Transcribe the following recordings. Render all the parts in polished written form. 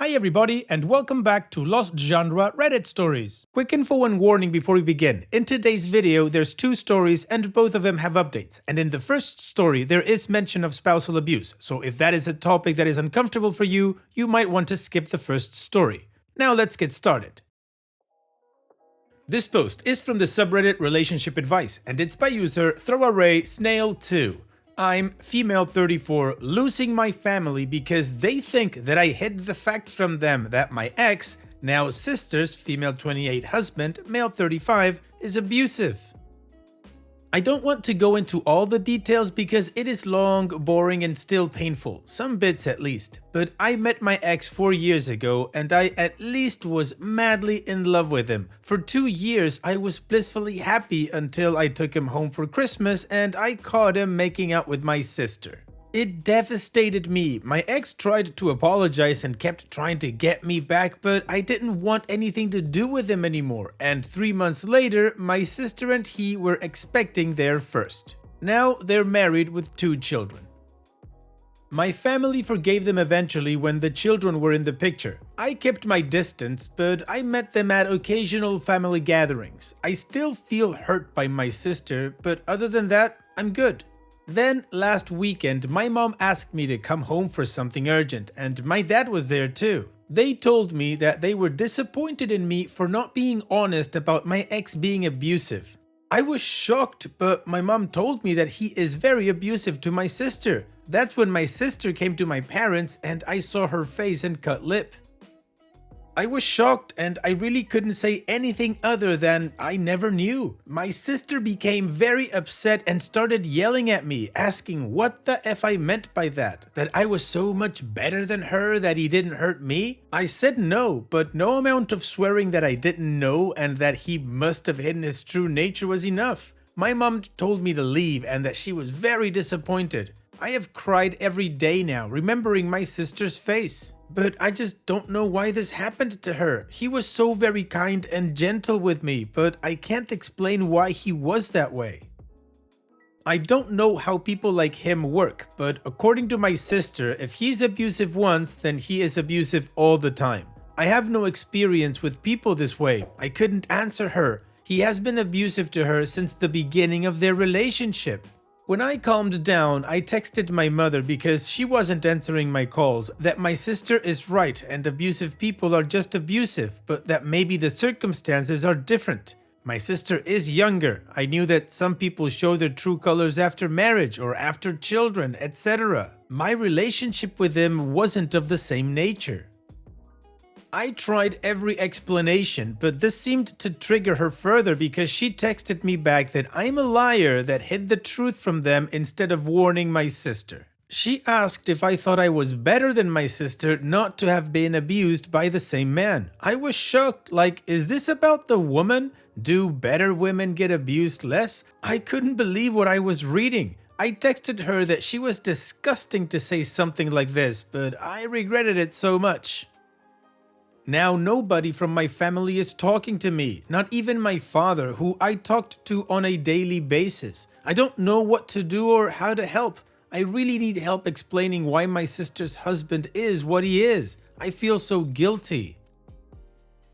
Hi everybody and welcome back to Lost Genre Reddit Stories. Quick info and warning before we begin. In today's video there's two stories and both of them have updates. And in the first story there is mention of spousal abuse. So if that is a topic that is uncomfortable for you, you might want to skip the first story. Now let's get started. This post is from the subreddit Relationship Advice and it's by user throwaway_snail2. I'm female 34, losing my family because they think that I hid the fact from them that my ex, now sister's female 28 husband, male 35, is abusive. I don't want to go into all the details because it is long, boring and still painful, some bits at least, but I met my ex 4 years ago and I at least was madly in love with him. For 2 years I was blissfully happy until I took him home for Christmas and I caught him making out with my sister. It devastated me. My ex tried to apologize and kept trying to get me back, but I didn't want anything to do with him anymore. And 3 months later, my sister and he were expecting their first. Now they're married with 2 children. My family forgave them eventually when the children were in the picture. I kept my distance, but I met them at occasional family gatherings. I still feel hurt by my sister, but other than that, I'm good. Then, last weekend, my mom asked me to come home for something urgent, and my dad was there too. They told me that they were disappointed in me for not being honest about my ex being abusive. I was shocked, but my mom told me that he is very abusive to my sister. That's when my sister came to my parents and I saw her face and cut lip. I was shocked and I really couldn't say anything other than I never knew. My sister became very upset and started yelling at me, asking what the F I meant by that. That I was so much better than her that he didn't hurt me? I said no, but no amount of swearing that I didn't know and that he must have hidden his true nature was enough. My mom told me to leave and that she was very disappointed. I have cried every day now, remembering my sister's face. But I just don't know why this happened to her. He was so very kind and gentle with me, but I can't explain why he was that way. I don't know how people like him work, but according to my sister, if he's abusive once, then he is abusive all the time. I have no experience with people this way. I couldn't answer her. He has been abusive to her since the beginning of their relationship. When I calmed down, I texted my mother because she wasn't answering my calls that my sister is right and abusive people are just abusive, but that maybe the circumstances are different. My sister is younger. I knew that some people show their true colors after marriage or after children, etc. My relationship with him wasn't of the same nature. I tried every explanation, but this seemed to trigger her further because she texted me back that I'm a liar that hid the truth from them instead of warning my sister. She asked if I thought I was better than my sister not to have been abused by the same man. I was shocked, like, is this about the woman? Do better women get abused less? I couldn't believe what I was reading. I texted her that she was disgusting to say something like this, but I regretted it so much. Now nobody from my family is talking to me, not even my father, who I talked to on a daily basis. I don't know what to do or how to help. I really need help explaining why my sister's husband is what he is. I feel so guilty.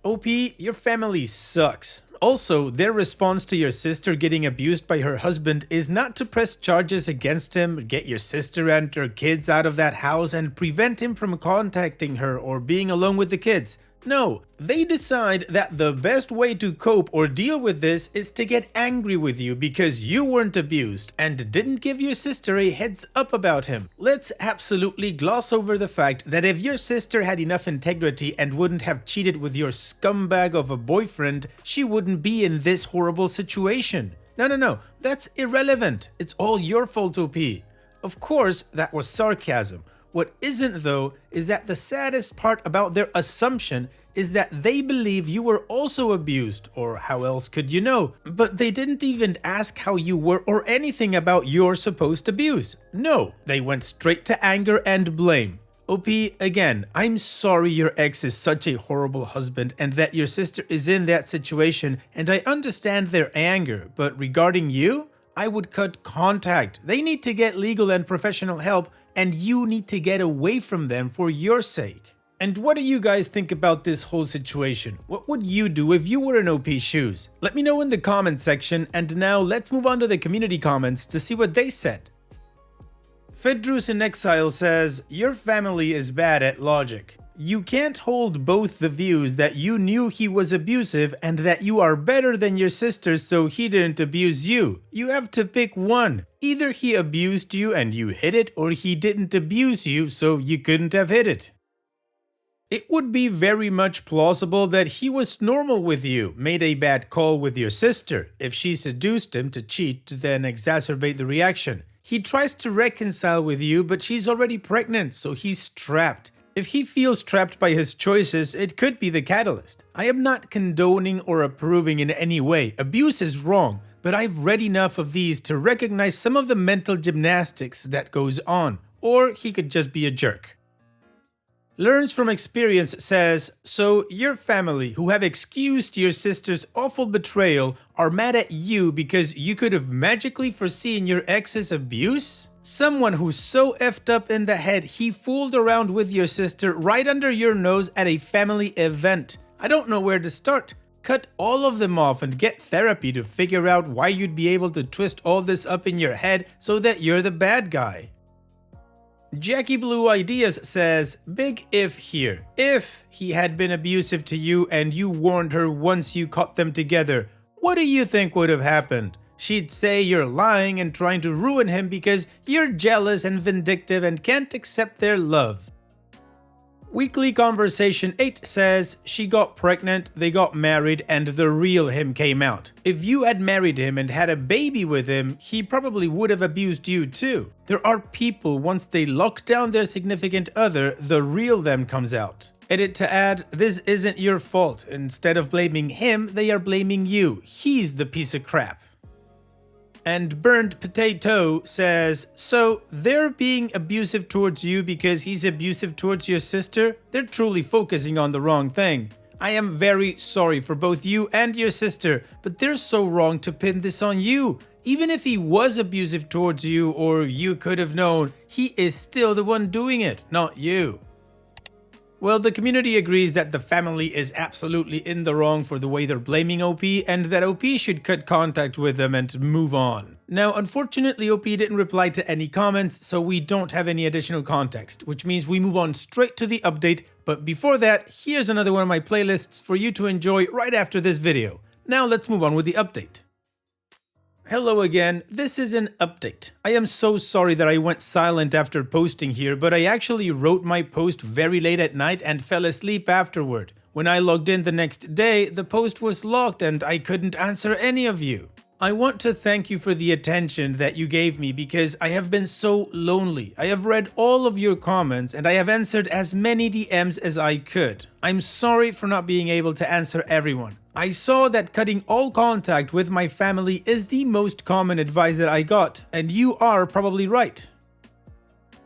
OP, your family sucks. Also, their response to your sister getting abused by her husband is not to press charges against him, get your sister and her kids out of that house and prevent him from contacting her or being alone with the kids. No, they decide that the best way to cope or deal with this is to get angry with you because you weren't abused and didn't give your sister a heads up about him. Let's absolutely gloss over the fact that if your sister had enough integrity and wouldn't have cheated with your scumbag of a boyfriend, she wouldn't be in this horrible situation. No, that's irrelevant. It's all your fault, OP. Of course, that was sarcasm. What isn't though is that the saddest part about their assumption is that they believe you were also abused, or how else could you know? But they didn't even ask how you were or anything about your supposed abuse. No, they went straight to anger and blame. OP, again, I'm sorry your ex is such a horrible husband and that your sister is in that situation, and I understand their anger, but regarding you, I would cut contact. They need to get legal and professional help, and you need to get away from them for your sake. And what do you guys think about this whole situation? What would you do if you were in OP's shoes? Let me know in the comment section, and now let's move on to the community comments to see what they said. Fedrus in Exile says, your family is bad at logic. You can't hold both the views that you knew he was abusive and that you are better than your sister so he didn't abuse you. You have to pick one. Either he abused you and you hid it, or he didn't abuse you so you couldn't have hid it. It would be very much plausible that he was normal with you, made a bad call with your sister. If she seduced him to cheat to then exacerbate the reaction. He tries to reconcile with you, but she's already pregnant, so he's trapped. If he feels trapped by his choices, it could be the catalyst. I am not condoning or approving in any way. Abuse is wrong, but I've read enough of these to recognize some of the mental gymnastics that goes on. Or he could just be a jerk. Learns from Experience says, so your family, who have excused your sister's awful betrayal, are mad at you because you could have magically foreseen your ex's abuse? Someone who's so effed up in the head he fooled around with your sister right under your nose at a family event. I don't know where to start. Cut all of them off and get therapy to figure out why you'd be able to twist all this up in your head so that you're the bad guy. Jackie Blue Ideas says, big if here. If he had been abusive to you and you warned her once you caught them together, what do you think would have happened? She'd say you're lying and trying to ruin him because you're jealous and vindictive and can't accept their love. Weekly Conversation 8 says, she got pregnant, they got married, and the real him came out. If you had married him and had a baby with him, he probably would have abused you too. There are people, once they lock down their significant other, the real them comes out. Edit to add, this isn't your fault. Instead of blaming him, they are blaming you. He's the piece of crap. And Burned Potato says, so they're being abusive towards you because he's abusive towards your sister? They're truly focusing on the wrong thing. I am very sorry for both you and your sister, but they're so wrong to pin this on you. Even if he was abusive towards you or you could have known, he is still the one doing it, not you. Well, the community agrees that the family is absolutely in the wrong for the way they're blaming OP and that OP should cut contact with them and move on. Now, unfortunately, OP didn't reply to any comments, so we don't have any additional context, which means we move on straight to the update. But before that, here's another one of my playlists for you to enjoy right after this video. Now let's move on with the update. Hello again, this is an update. I am so sorry that I went silent after posting here, but I actually wrote my post very late at night and fell asleep afterward. When I logged in the next day, the post was locked and I couldn't answer any of you. I want to thank you for the attention that you gave me because I have been so lonely. I have read all of your comments and I have answered as many DMs as I could. I'm sorry for not being able to answer everyone. I saw that cutting all contact with my family is the most common advice that I got, and you are probably right.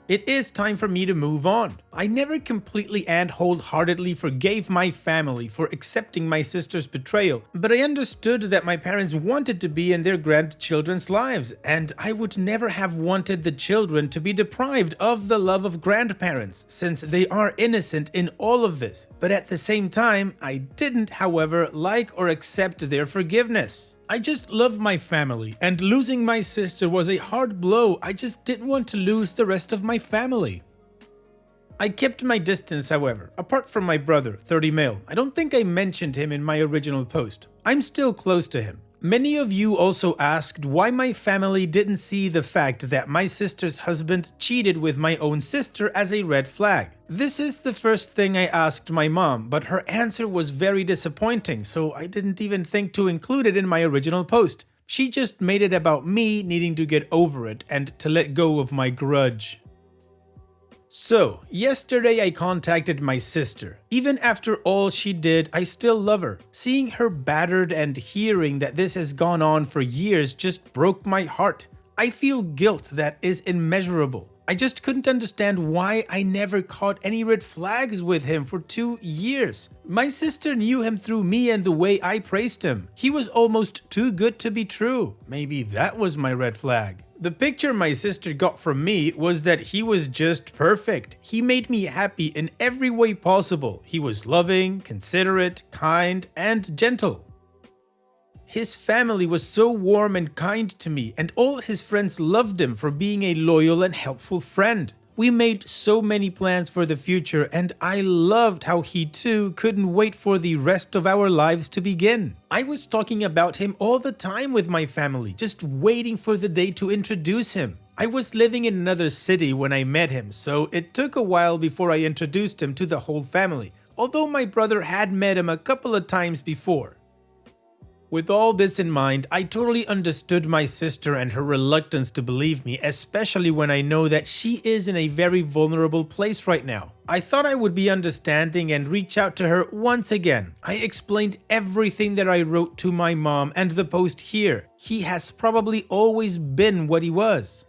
It is time for me to move on. I never completely and wholeheartedly forgave my family for accepting my sister's betrayal, but I understood that my parents wanted to be in their grandchildren's lives, and I would never have wanted the children to be deprived of the love of grandparents, since they are innocent in all of this. But at the same time, I didn't, however, like or accept their forgiveness. I just love my family, and losing my sister was a hard blow. I just didn't want to lose the rest of my family. I kept my distance, however, apart from my brother, 30 male. I don't think I mentioned him in my original post. I'm still close to him. Many of you also asked why my family didn't see the fact that my sister's husband cheated with my own sister as a red flag. This is the first thing I asked my mom, but her answer was very disappointing, so I didn't even think to include it in my original post. She just made it about me needing to get over it and to let go of my grudge. So, yesterday I contacted my sister. Even after all she did, I still love her. Seeing her battered and hearing that this has gone on for years just broke my heart. I feel guilt that is immeasurable. I just couldn't understand why I never caught any red flags with him for 2 years. My sister knew him through me and the way I praised him. He was almost too good to be true. Maybe that was my red flag. The picture my sister got from me was that he was just perfect. He made me happy in every way possible. He was loving, considerate, kind, and gentle. His family was so warm and kind to me, and all his friends loved him for being a loyal and helpful friend. We made so many plans for the future, and I loved how he too couldn't wait for the rest of our lives to begin. I was talking about him all the time with my family, just waiting for the day to introduce him. I was living in another city when I met him, so it took a while before I introduced him to the whole family, although my brother had met him a couple of times before. With all this in mind, I totally understood my sister and her reluctance to believe me, especially when I know that she is in a very vulnerable place right now. I thought I would be understanding and reach out to her once again. I explained everything that I wrote to my mom and the post here. He has probably always been what he was.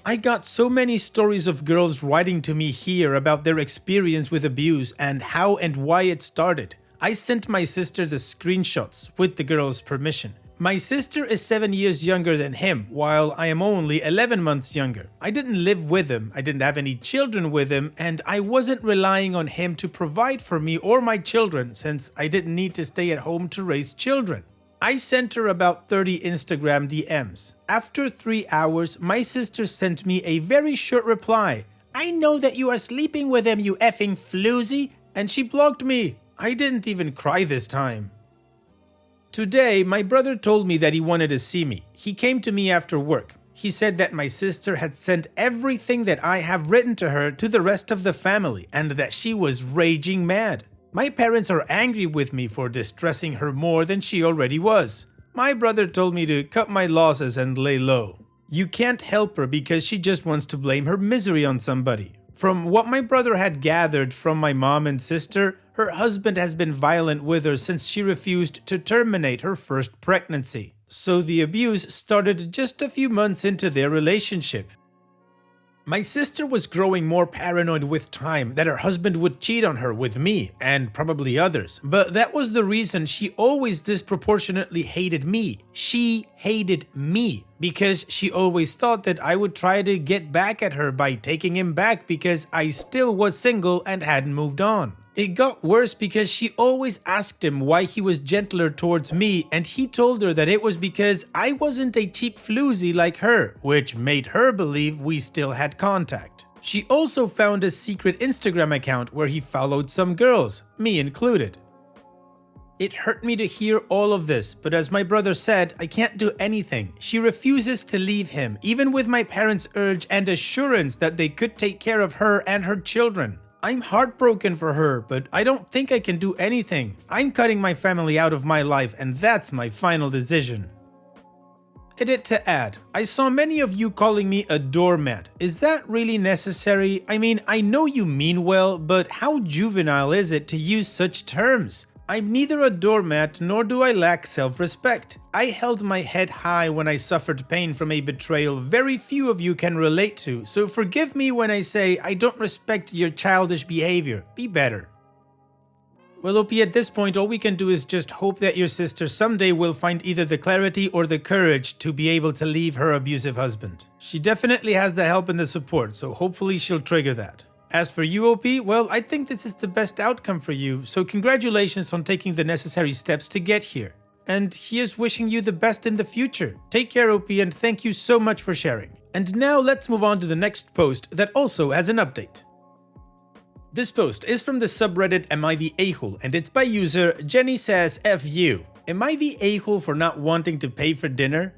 I got so many stories of girls writing to me here about their experience with abuse and how and why it started. I sent my sister the screenshots with the girl's permission. My sister is 7 years younger than him, while I am only 11 months younger. I didn't live with him, I didn't have any children with him, and I wasn't relying on him to provide for me or my children since I didn't need to stay at home to raise children. I sent her about 30 Instagram DMs. After 3 hours, my sister sent me a very short reply. "I know that you are sleeping with him, you effing floozy," and she blocked me. I didn't even cry this time. Today, my brother told me that he wanted to see me. He came to me after work. He said that my sister had sent everything that I have written to her to the rest of the family and that she was raging mad. My parents are angry with me for distressing her more than she already was. My brother told me to cut my losses and lay low. You can't help her because she just wants to blame her misery on somebody. From what my brother had gathered from my mom and sister, her husband has been violent with her since she refused to terminate her first pregnancy. So the abuse started just a few months into their relationship. My sister was growing more paranoid with time that her husband would cheat on her with me and probably others, but that was the reason she always disproportionately hated me. She hated me because she always thought that I would try to get back at her by taking him back because I still was single and hadn't moved on. It got worse because she always asked him why he was gentler towards me, and he told her that it was because I wasn't a cheap floozy like her, which made her believe we still had contact. She also found a secret Instagram account where he followed some girls, me included. It hurt me to hear all of this, but as my brother said, I can't do anything. She refuses to leave him, even with my parents' urge and assurance that they could take care of her and her children. I'm heartbroken for her, but I don't think I can do anything. I'm cutting my family out of my life, and that's my final decision. Edit to add, I saw many of you calling me a doormat. Is that really necessary? I mean, I know you mean well, but how juvenile is it to use such terms? I'm neither a doormat nor do I lack self-respect. I held my head high when I suffered pain from a betrayal very few of you can relate to, so forgive me when I say I don't respect your childish behavior. Be better. Well, OP, at this point all we can do is just hope that your sister someday will find either the clarity or the courage to be able to leave her abusive husband. She definitely has the help and the support, so hopefully she'll trigger that. As for you, OP, well, I think this is the best outcome for you, so congratulations on taking the necessary steps to get here. And here's wishing you the best in the future. Take care, OP, and thank you so much for sharing. And now let's move on to the next post that also has an update. This post is from the subreddit Am I the A-hole, and it's by user Jenny says FU. Am I the a-hole for not wanting to pay for dinner?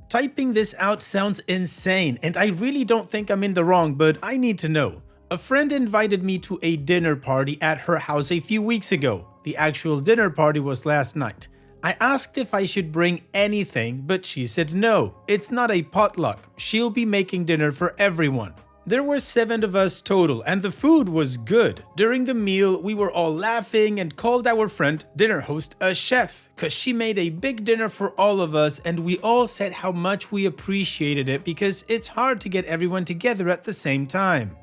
Typing this out sounds insane, and I really don't think I'm in the wrong, but I need to know. A friend invited me to a dinner party at her house a few weeks ago. The actual dinner party was last night. I asked if I should bring anything, but she said no. It's not a potluck. She'll be making dinner for everyone. There were 7 of us total, and the food was good. During the meal, we were all laughing and called our friend, dinner host, a chef, cause she made a big dinner for all of us, and we all said how much we appreciated it because it's hard to get everyone together at the same time.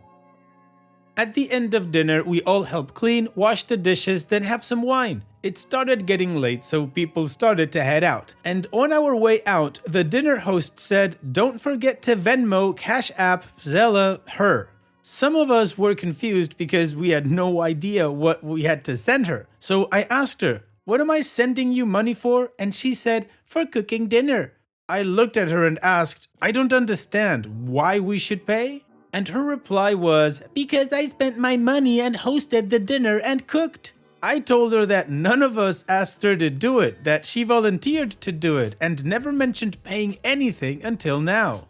At the end of dinner, we all helped clean, wash the dishes, then have some wine. It started getting late, so people started to head out. And on our way out, the dinner host said, "Don't forget to Venmo, Cash App, Zelle, her." Some of us were confused because we had no idea what we had to send her. So I asked her, "What am I sending you money for?" And she said, "For cooking dinner." I looked at her and asked, "I don't understand why we should pay?" And her reply was, "Because I spent my money and hosted the dinner and cooked." I told her that none of us asked her to do it, that she volunteered to do it, and never mentioned paying anything until now.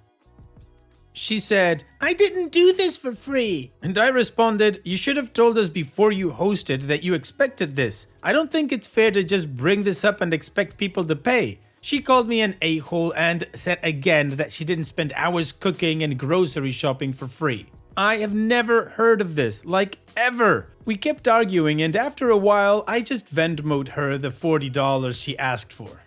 She said, "I didn't do this for free." And I responded, "You should have told us before you hosted that you expected this. I don't think it's fair to just bring this up and expect people to pay." She called me an a-hole and said again that she didn't spend hours cooking and grocery shopping for free. I have never heard of this, like ever. We kept arguing, and after a while, I just Venmo'd her the $40 she asked for.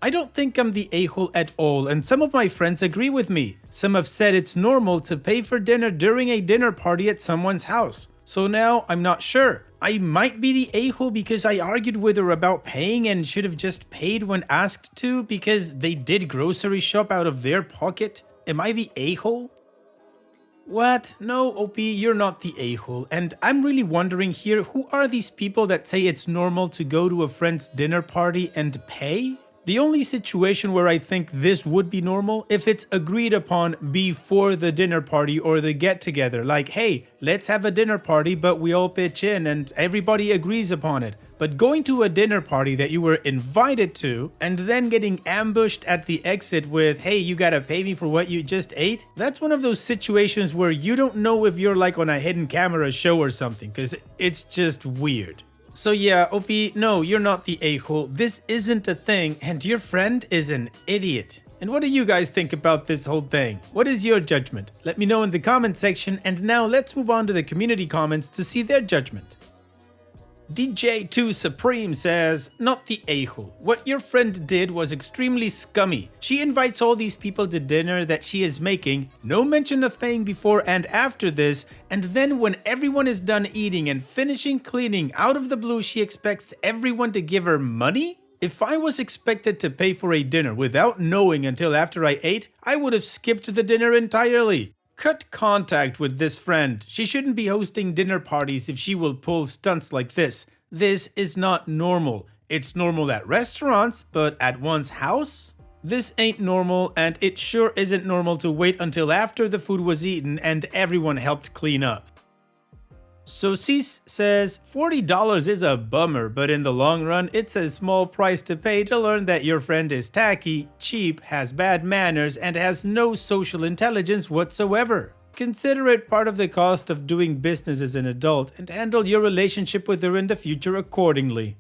I don't think I'm the a-hole at all, and some of my friends agree with me. Some have said it's normal to pay for dinner during a dinner party at someone's house. So now I'm not sure. I might be the a-hole because I argued with her about paying and should have just paid when asked to because they did grocery shop out of their pocket. Am I the a-hole? What? No, OP, you're not the a-hole. And I'm really wondering here, who are these people that say it's normal to go to a friend's dinner party and pay? The only situation where I think this would be normal, if it's agreed upon before the dinner party or the get-together. Like, hey, let's have a dinner party, but we all pitch in and everybody agrees upon it. But going to a dinner party that you were invited to and then getting ambushed at the exit with, "Hey, you gotta pay me for what you just ate," that's one of those situations where you don't know if you're like on a hidden camera show or something, because it's just weird. So yeah, OP, no, you're not the a-hole. This isn't a thing, and your friend is an idiot. And what do you guys think about this whole thing? What is your judgment? Let me know in the comment section, and now let's move on to the community comments to see their judgment. DJ2 Supreme says, "Not the a-hole. What your friend did was extremely scummy. She invites all these people to dinner that she is making, no mention of paying before and after this, and then when everyone is done eating and finishing cleaning, out of the blue she expects everyone to give her money? If I was expected to pay for a dinner without knowing until after I ate, I would have skipped the dinner entirely. Cut contact with this friend. She shouldn't be hosting dinner parties if she will pull stunts like this. This is not normal. It's normal at restaurants, but at one's house? This ain't normal, and it sure isn't normal to wait until after the food was eaten and everyone helped clean up." Sosis says, $40 is a bummer, but in the long run, it's a small price to pay to learn that your friend is tacky, cheap, has bad manners, and has no social intelligence whatsoever. Consider it part of the cost of doing business as an adult and handle your relationship with her in the future accordingly.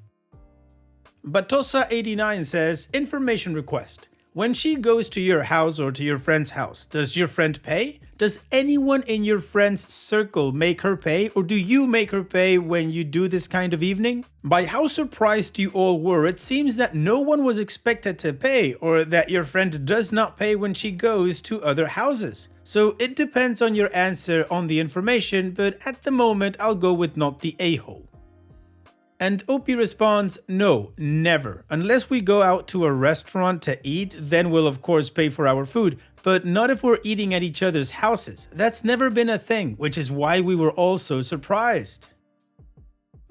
Batosa89 says, "Information request. When she goes to your house or to your friend's house, does your friend pay? Does anyone in your friend's circle make her pay, or do you make her pay when you do this kind of evening? By how surprised you all were, it seems that no one was expected to pay, or that your friend does not pay when she goes to other houses. So it depends on your answer on the information, but at the moment I'll go with not the a-hole." And OP responds, "No, never. Unless we go out to a restaurant to eat, then we'll of course pay for our food, but not if we're eating at each other's houses. That's never been a thing, which is why we were all so surprised."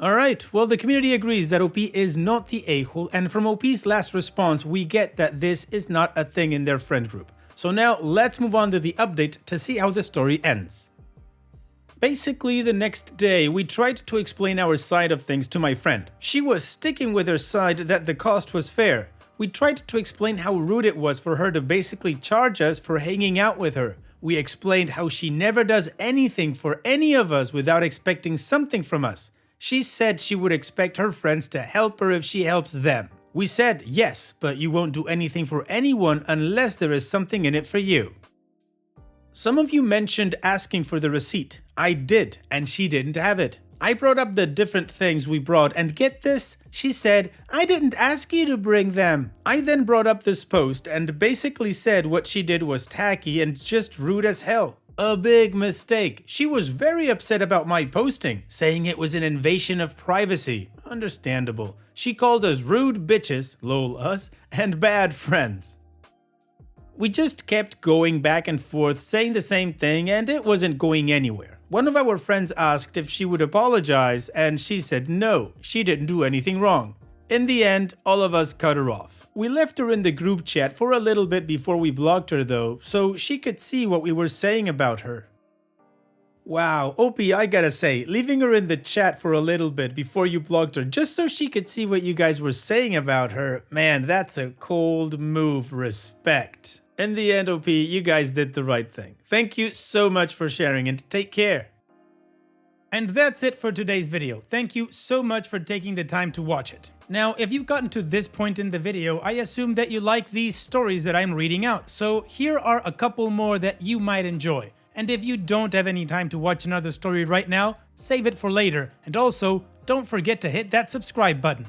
Alright, well, the community agrees that OP is not the a-hole, and from OP's last response we get that this is not a thing in their friend group. So now let's move on to the update to see how the story ends. Basically, the next day, we tried to explain our side of things to my friend. She was sticking with her side that the cost was fair. We tried to explain how rude it was for her to basically charge us for hanging out with her. We explained how she never does anything for any of us without expecting something from us. She said she would expect her friends to help her if she helps them. We said, yes, but you won't do anything for anyone unless there is something in it for you. Some of you mentioned asking for the receipt. I did, and she didn't have it. I brought up the different things we brought, and get this, she said, I didn't ask you to bring them. I then brought up this post and basically said what she did was tacky and just rude as hell. A big mistake. She was very upset about my posting, saying it was an invasion of privacy. Understandable. She called us rude bitches, lol us, and bad friends. We just kept going back and forth saying the same thing and it wasn't going anywhere. One of our friends asked if she would apologize and she said no, she didn't do anything wrong. In the end, all of us cut her off. We left her in the group chat for a little bit before we blocked her though, so she could see what we were saying about her. Wow, OP, I gotta say, leaving her in the chat for a little bit before you blocked her just so she could see what you guys were saying about her, man, that's a cold move, respect. In the end, OP, you guys did the right thing. Thank you so much for sharing and take care. And that's it for today's video. Thank you so much for taking the time to watch it. Now, if you've gotten to this point in the video, I assume that you like these stories that I'm reading out, so here are a couple more that you might enjoy. And if you don't have any time to watch another story right now, save it for later, and also, don't forget to hit that subscribe button.